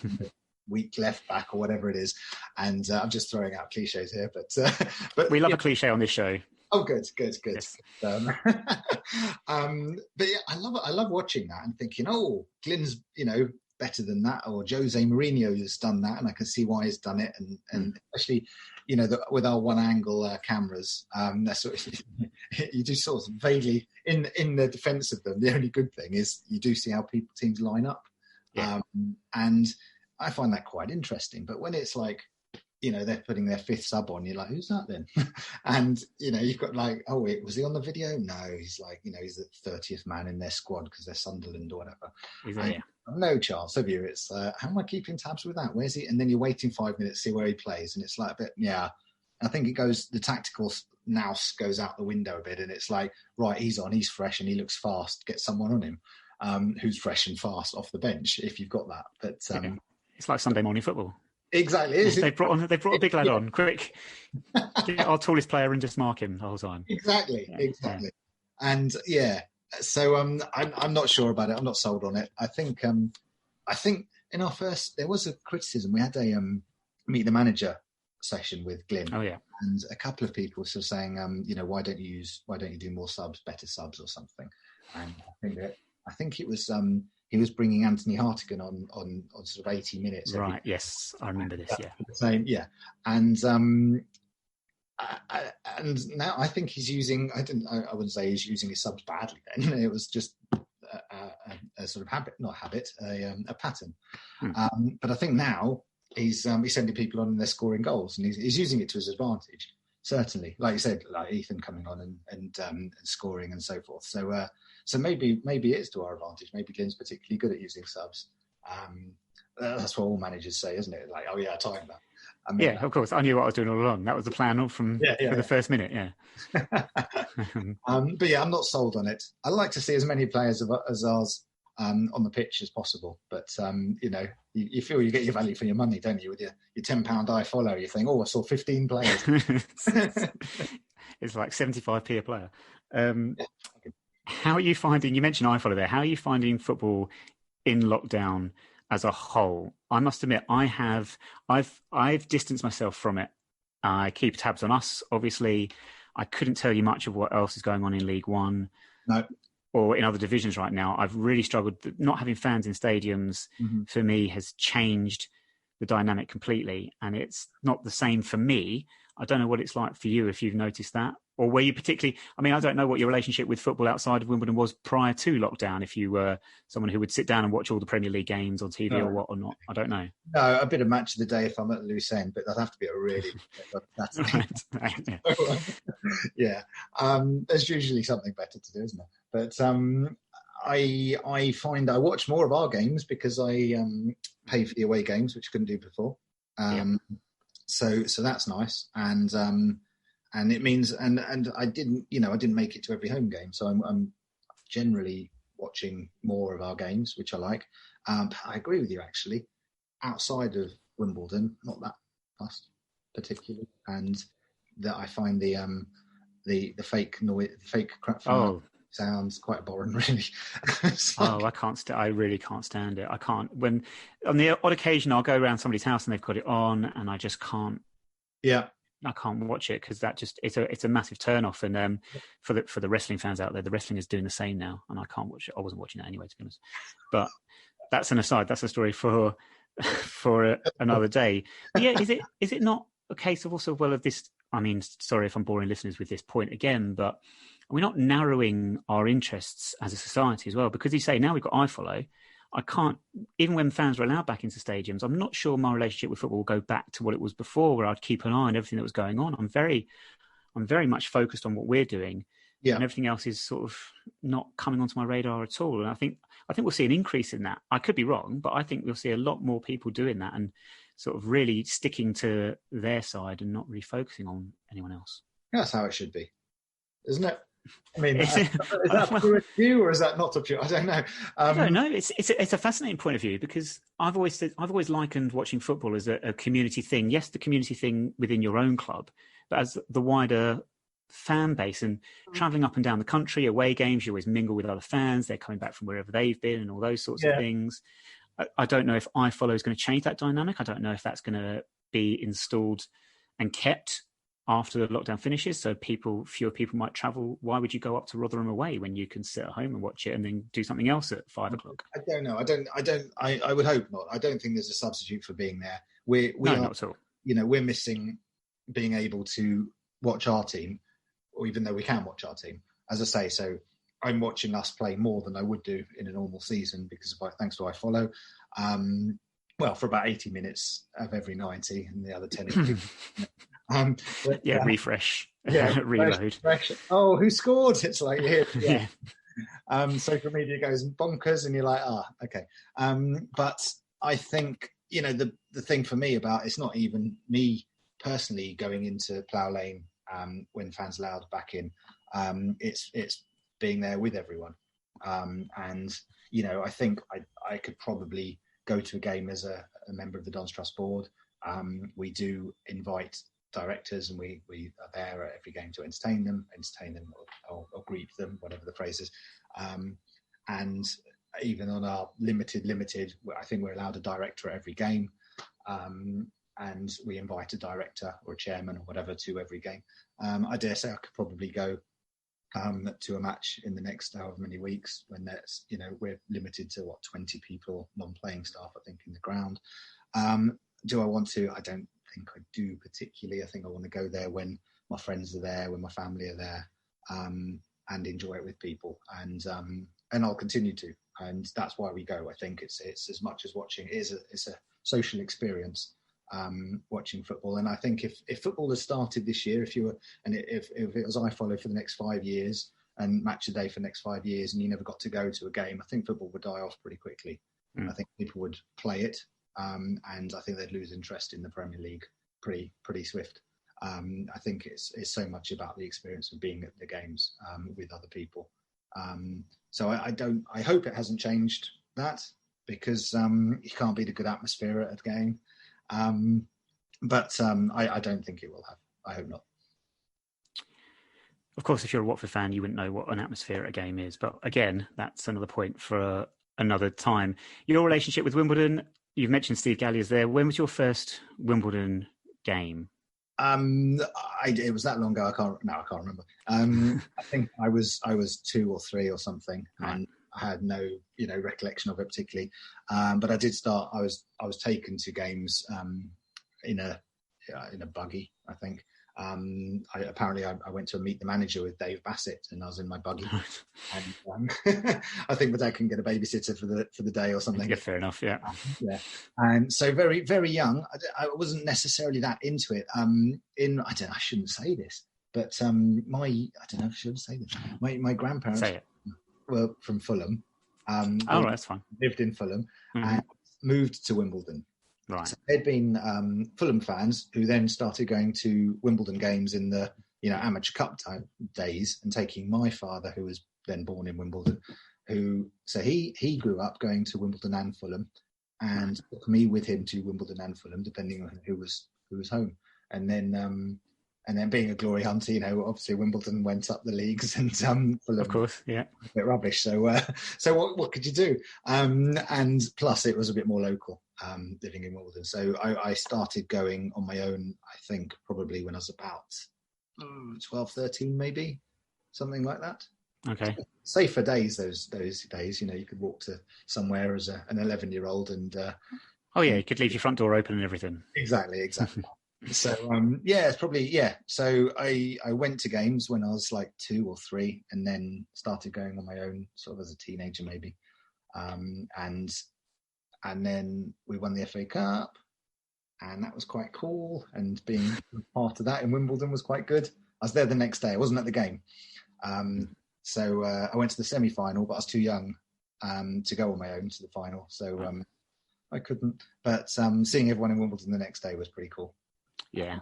weak left back or whatever it is. And I'm just throwing out cliches here, but
we love a cliche on this show.
Oh, good.
Yes.
But yeah, I love watching that and thinking, oh, Glyn's, better than that, or Jose Mourinho has done that, and I can see why he's done it, and especially, with our one angle cameras, that's sort of, you do sort of vaguely in the defence of them. The only good thing is you do see how teams line up, and I find that quite interesting. But when it's like, they're putting their fifth sub on, you're like, who's that then? And, you've got like, oh, wait, was he on the video? No, he's like, he's the 30th man in their squad because they're Sunderland or whatever. No chance of you. It's, how am I keeping tabs with that? Where's he? And then you're waiting 5 minutes to see where he plays. And it's like a bit, I think the tactical nous goes out the window a bit. And it's like, right, he's on, he's fresh and he looks fast. Get someone on him who's fresh and fast off the bench if you've got that. But
it's like Sunday morning football.
Exactly.
They brought a big lad on, quick. Get our tallest player and just mark him the whole time.
Exactly. And so I'm not sure about it. I'm not sold on it. I think in our first, there was a criticism. We had a meet the manager session with Glyn.
Oh yeah.
And a couple of people sort of saying, why don't you do more subs, better subs or something? And I think it was he was bringing Anthony Hartigan on sort of 80 minutes.
Right. Yes, I remember this. Yeah.
Same. Yeah. And now I think he's using. I wouldn't say he's using his subs badly. Then it was just a sort of a pattern. But I think now he's sending people on and they're scoring goals, and he's using it to his advantage. Certainly, like you said, like Ethan coming on and scoring and so forth. So maybe it's to our advantage. Maybe Glyn's particularly good at using subs. That's what all managers say, isn't it? Like, oh yeah, I timed that.
Yeah, of course. I knew what I was doing all along. That was the plan for the first minute. Yeah.
But yeah, I'm not sold on it. I like to see as many players as ours on the pitch as possible. But you feel you get your value for your money, don't you? With your £10 iFollow, you think, oh, I saw 15 players.
It's like 75p a player. How are you finding? You mentioned iFollow there. How are you finding football in lockdown as a whole? I must admit, I've distanced myself from it. I keep tabs on us. Obviously, I couldn't tell you much of what else is going on in League One.
No.
Or in other divisions right now. I've really struggled. Not having fans in stadiums for me has changed the dynamic completely, and it's not the same for me. I don't know what it's like for you, if you've noticed that, or were you particularly, I don't know what your relationship with football outside of Wimbledon was prior to lockdown, if you were someone who would sit down and watch all the Premier League games on TV or what or not. I don't know.
No, a bit of match of the day if I'm at the loose end, but that'd have to be a really... That's
right.
Yeah. There's usually something better to do, isn't there? But I find I watch more of our games because I pay for the away games, which I couldn't do before. So that's nice, and it means and I didn't make it to every home game, so I'm generally watching more of our games, which I like. I agree with you actually. Outside of Wimbledon, not that fussed particularly, and that I find the fake noise, fake crap. sounds quite boring, really.
I can't. I really can't stand it. I can't. When on the odd occasion I'll go around somebody's house and they've got it on, and I just can't.
Yeah.
I can't watch it because that just it's a massive turn off. And for the wrestling fans out there, the wrestling is doing the same now, and I can't watch it. I wasn't watching it anyway, to be honest. But that's an aside. That's a story for another day. But yeah, is it not a case of also of this? I mean, sorry if I'm boring listeners with this point again, but we're not narrowing our interests as a society as well, because you say now we've got iFollow. I can't, even when fans were allowed back into stadiums, I'm not sure my relationship with football will go back to what it was before, where I'd keep an eye on everything that was going on. I'm very much focused on what we're doing, and everything else is sort of not coming onto my radar at all. And I think we'll see an increase in that. I could be wrong, but I think we'll see a lot more people doing that and sort of really sticking to their side and not really focusing on anyone else.
That's how it should be, isn't it? I mean, is that a pure view or is that not a pure? I don't know.
I don't know. It's a fascinating point of view, because I've always likened watching football as a community thing. Yes, the community thing within your own club, but as the wider fan base, and travelling up and down the country, away games, you always mingle with other fans. They're coming back from wherever they've been and all those sorts of things. I don't know if iFollow is going to change that dynamic. I don't know if that's going to be installed and kept after the lockdown finishes, so fewer people might travel. Why would you go up to Rotherham away when you can sit at home and watch it and then do something else at 5 o'clock?
I don't know. I would hope not. I don't think there's a substitute for being there.
No, not at all.
You know, we're missing being able to watch our team, or even though we can watch our team, as I say. So I'm watching us play more than I would do in a normal season thanks to iFollow. Well, for about 80 minutes of every 90, and the other 10.
Refresh, reload.
Refresh. Oh, who scored? It's like social media goes bonkers, and you're like, okay. But I think, you know, the thing for me about it's not even me personally going into Plough Lane when fans allowed back in. It's being there with everyone, and you know, I think I could probably go to a game as a member of the Dons Trust board. We do invite directors, and we are there at every game to entertain them or greet them, whatever the phrase is. And even on our limited, I think we're allowed a director at every game. And we invite a director or a chairman or whatever to every game. I dare say I could probably go to a match in the next however many weeks, when there's, you know, we're limited to 20 people, non-playing staff, I think, in the ground. Do I want to? I don't think I do particularly. I think I want to go there when my friends are there, when my family are there, and enjoy it with people. And I'll continue to. And that's why we go. I think it's as much as watching. It's a social experience, watching football. And I think if football has started this year, if it was iFollow for the next 5 years and Match a Day for the next 5 years, and you never got to go to a game, I think football would die off pretty quickly. I think people would play it. And I think they'd lose interest in the Premier League pretty swift. I think it's so much about the experience of being at the games with other people. So I hope it hasn't changed that, because you can't beat a good atmosphere at a game. But I don't think it will have. I hope not.
Of course, if you're a Watford fan, you wouldn't know what an atmosphere at a game is. But again, that's another point for another time. Your relationship with Wimbledon. You've mentioned Steve Gallier's there. When was your first Wimbledon game?
It was that long ago. I can't remember. I think I was 2 or 3 or something, right. And I had no, recollection of it particularly. But I did start. I was taken to games in a buggy, I think. I went to meet the manager with Dave Bassett, and I was in my buggy. And I think my dad can get a babysitter for the day or something.
Yeah, fair enough. Yeah.
Yeah. And so very, very young. I wasn't necessarily that into it. I shouldn't say this, but I don't know if I should say this. My grandparents were from Fulham.
Right, that's fine.
Lived in Fulham and moved to Wimbledon.
Right.
So they'd been Fulham fans who then started going to Wimbledon games in the amateur cup type days, and taking my father, who was then born in Wimbledon, he grew up going to Wimbledon and Fulham, and took me with him to Wimbledon and Fulham, depending on who was home. And then And then being a glory hunter, obviously Wimbledon went up the leagues, and Fulham,
of course, yeah,
a bit rubbish. So what could you do? And plus, it was a bit more local, living in Wimbledon. So I started going on my own. I think probably when I was about 12, 13, maybe something like that.
Okay.
Safer days those days. You could walk to somewhere as an 11-year-old, and
you could leave your front door open and everything.
Exactly. So it's probably So I went to games when I was like 2 or 3, and then started going on my own sort of as a teenager maybe, and then we won the FA Cup, and that was quite cool. And being part of that in Wimbledon was quite good. I was there the next day. I wasn't at the game, so I went to the semi-final, but I was too young to go on my own to the final, so I couldn't. But seeing everyone in Wimbledon the next day was pretty cool.
Yeah.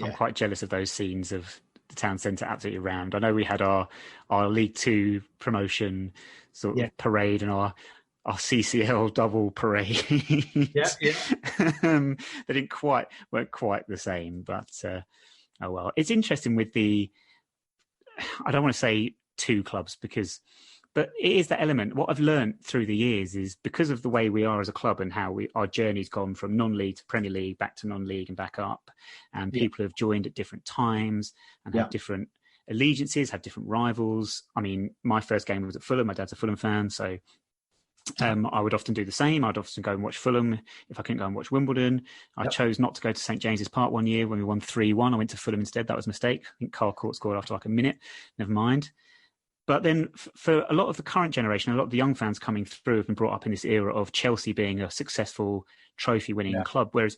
I'm quite jealous of those scenes of the town centre absolutely rammed. I know we had our League Two promotion sort of parade and our CCL double parade. They weren't quite the same, but oh well. It's interesting with I don't want to say 2 clubs but it is that element. What I've learned through the years is because of the way we are as a club and how our journey's gone from non-league to Premier League, back to non-league and back up, and people have joined at different times and have different allegiances, have different rivals. I mean, my first game was at Fulham. My dad's a Fulham fan, so I would often do the same. I'd often go and watch Fulham if I couldn't go and watch Wimbledon. I chose not to go to St James's Park one year when we won 3-1. I went to Fulham instead. That was a mistake. I think Carl Court scored after like a minute. Never mind. But then for a lot of the current generation, a lot of the young fans coming through have been brought up in this era of Chelsea being a successful trophy-winning club. Whereas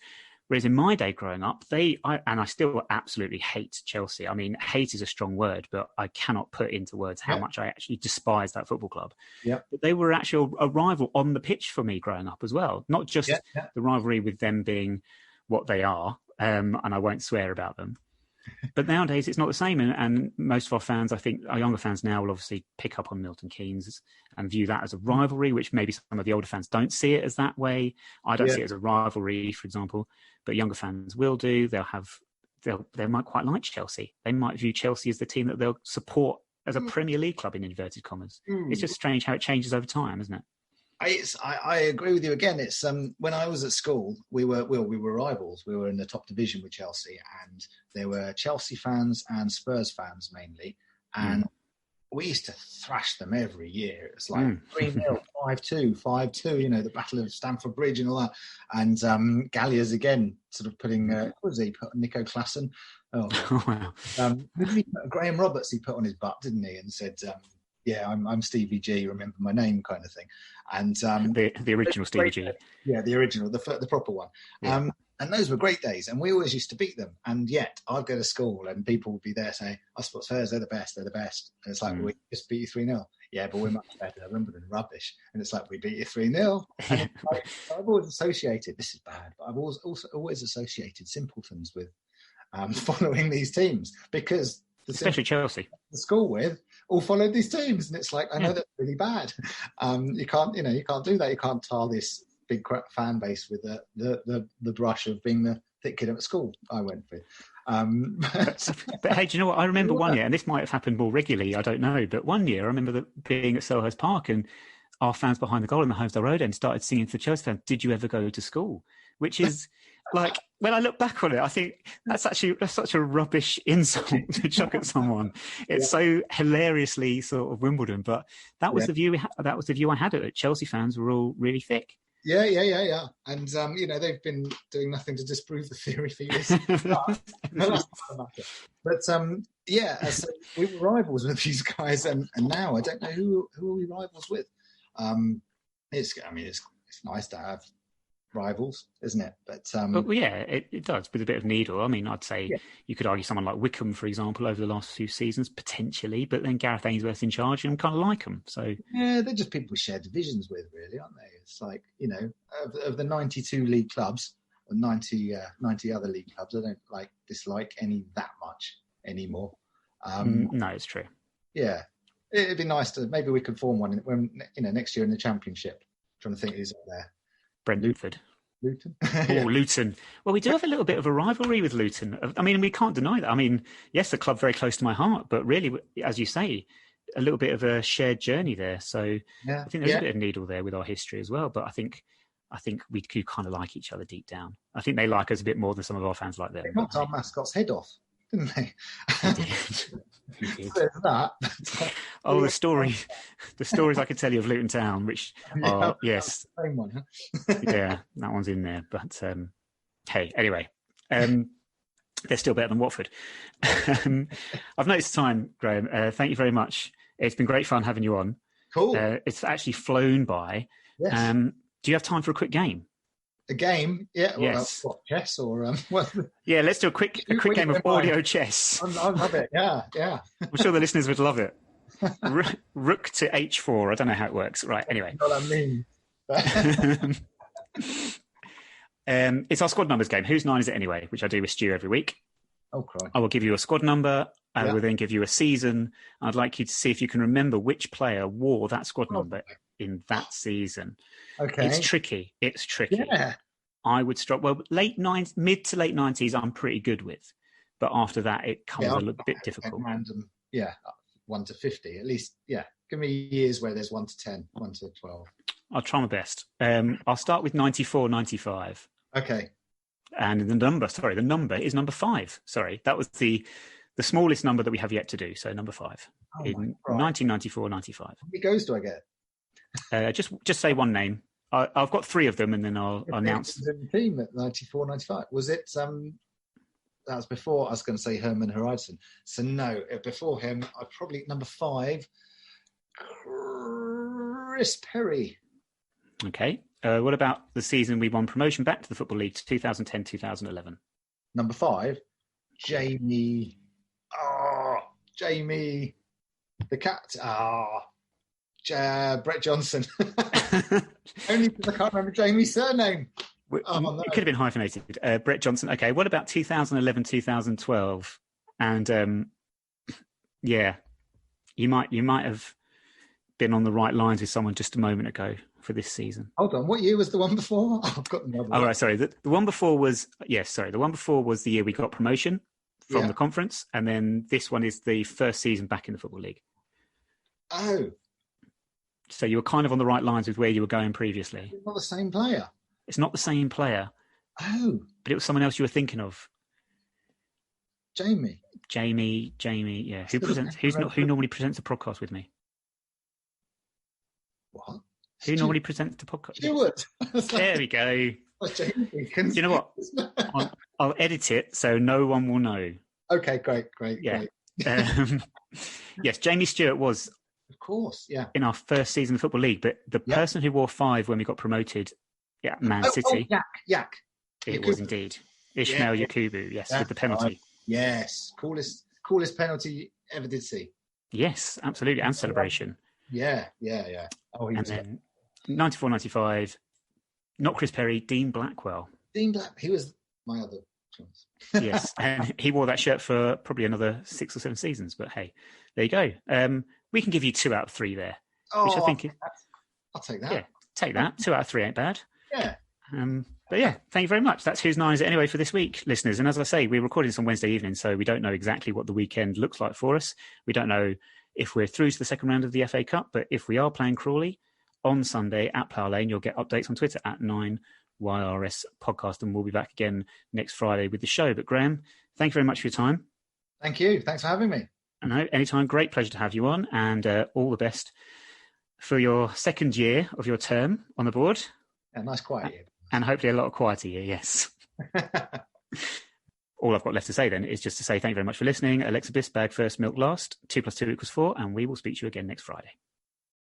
in my day growing up, I still absolutely hate Chelsea. I mean, hate is a strong word, but I cannot put into words how much I actually despise that football club. Yeah. But they were actually a rival on the pitch for me growing up as well. Not just the rivalry with them being what they are, and I won't swear about them. But nowadays it's not the same, and most of our fans, I think our younger fans now, will obviously pick up on Milton Keynes and view that as a rivalry, which maybe some of the older fans don't see it as that way. I don't see it as a rivalry, for example, but younger fans will do. They might quite like Chelsea. They might view Chelsea as the team that they'll support as a Premier League club in inverted commas. It's just strange how it changes over time, isn't it?
I agree with you again. It's when I was at school, we were rivals. We were in the top division with Chelsea, and there were Chelsea fans and Spurs fans mainly, and we used to thrash them every year. It's like 3-0, 5-2, 5-2. The Battle of Stamford Bridge and all that. And Galliers again, sort of putting what was he put Nico Klassen? Oh wow! Graham Roberts he put on his butt, didn't he? And said. I'm Stevie G, remember my name kind of thing. And
the original Stevie G.
Yeah, the original, the proper one. Yeah. And those were great days, and we always used to beat them. And yet I'd go to school and people would be there saying, I suppose Spurs, they're the best. And it's like, we just beat you 3-0. Yeah, but we're much better. I remember them rubbish. And it's like, we beat you 3-0. And I've always associated, this is bad, but I've always associated simpletons with following these teams, because
especially Chelsea,
the school with all followed these teams, and it's like, I know that's really bad. You can't do that. You can't tar this big fan base with the brush of being the thick kid at school. I went with.
But hey, do you know what? I remember one year, and this might have happened more regularly, I don't know, but one year I remember being at Selhurst Park, and our fans behind the goal in the Homestead Road end started singing to the Chelsea fans, "Did you ever go to school?" Which is like, when I look back on it, I think that's such a rubbish insult to chuck at someone. It's so hilariously sort of Wimbledon, but that was the view. That was the view I had of it. Chelsea fans were all really thick.
Yeah. And they've been doing nothing to disprove the theory for years. But so we were rivals with these guys, and now I don't know who are we rivals with. It's nice to have rivals, isn't it? But
it does, with a bit of needle. I mean, I'd say you could argue someone like Wickham, for example, over the last few seasons, potentially, but then Gareth Ainsworth's in charge and kind of like them. So
yeah, they're just people we share divisions with, really, aren't they? It's like, of the 92 league clubs, or 90 other league clubs, I don't dislike any that much anymore.
No, it's true.
Yeah, it'd be nice to, maybe we could form one when next year in the Championship. I'm trying to think who's up there.
Brentford.
Luton.
Oh, Luton. Well, we do have a little bit of a rivalry with Luton. I mean, we can't deny that. I mean, yes, a club very close to my heart, but really, as you say, a little bit of a shared journey there. So I think there's a bit of needle there with our history as well. But I think we do kind of like each other deep down. I think they like us a bit more than some of our fans like them.
They knocked our mascot's head off, didn't they?
They did.
That.
Oh, the stories I could tell you of Luton Town, which are, yes.
Same one, huh?
Yeah, that one's in there. But hey, anyway, they're still better than Watford. I've noticed the time, Graham. Thank you very much. It's been great fun having you on.
Cool.
It's actually flown by.
Yes.
Do you have time for a quick game?
A game? Yeah.
Yes.
What, chess or
Yeah, let's do a quick game of audio chess.
I love it. Yeah.
I'm sure the listeners would love it. Rook to h4. I don't know how it works. Right. Anyway.
What I mean.
It's our squad numbers game. Whose nine is it anyway? Which I do with Stu every week.
Oh, crikey.
I will give you a squad number. I will then give you a season. I'd like you to see if you can remember which player wore that squad number in that season.
Okay.
It's tricky.
Yeah.
I would start, mid to late 90s, I'm pretty good with. But after that, it comes a little bit difficult.
Random, 1 to 50. At least, give me years where there's 1 to 10, 1 to 12.
I'll try my best. I'll start with 94, 95.
Okay.
And the number is number 5. Sorry, that was the smallest number that we have yet to do. So number 5 in 1994, 95. How
many goes do I get?
Just say one name. I've got 3 of them, and then I'll announce.
The team at 94, 95. Was it? That was before. I was going to say Herman Hreidsson. So no, before him, I probably number 5. Chris Perry.
Okay. What about the season we won promotion back to the Football League, 2010-2011?
Number 5, Jamie. Jamie, the cat. Brett Johnson. Only because I can't remember Jamie's surname.
It could have been hyphenated. Brett Johnson. Okay. What about 2011-2012? And you might have been on the right lines with someone just a moment ago for this season.
Hold on, what year was the one before? I've got the number.
Oh, right, sorry. The one before was the one before was the year we got promotion from the conference, and then this one is the first season back in the Football League.
Oh.
So you were kind of on the right lines with where you were going previously.
It's not the same player.
It's not the same player.
Oh.
But it was someone else you were thinking of.
Jamie,
yeah. Who normally presents the podcast with me?
What?
Who normally presents the podcast?
Stuart.
There we go. Do you know what? I'll edit it so no one will know.
Okay, great.
Yeah. Yes, Jamie Stewart was,
of course,
in our first season of the Football League, but the person who wore 5 when we got promoted, Man City.
Yak.
It was indeed Ishmael Yakubu. Yes, with the penalty.
Yes, coolest penalty ever did see.
Yes, absolutely, and celebration.
Yeah. Oh,
and then 94, 95. Not Chris Perry, Dean Blackwell.
He was my other choice.
Yes, and he wore that shirt for probably another 6 or 7 seasons. But hey, there you go. We can give you 2 out of 3 there, which I think
I'll take that.
Yeah, take that. 2 out of 3 ain't bad.
Yeah.
But yeah, thank you very much. That's Whose Nine Is It Anyway for this week, listeners. And as I say, we're recording this on Wednesday evening, so we don't know exactly what the weekend looks like for us. We don't know if we're through to the second round of the FA Cup, but if we are playing Crawley on Sunday at Plough Lane, you'll get updates on Twitter at 9YRS Podcast, and we'll be back again next Friday with the show. But Graham, thank you very much for your time.
Thank you. Thanks for having me.
No, anytime. Great pleasure to have you on, and all the best for your second year of your term on the board.
A nice quiet year.
And hopefully a lot of quieter year, yes. All I've got left to say then is just to say thank you very much for listening. Alexa Biss, bag first, milk last. 2 + 2 = 4, and we will speak to you again next Friday.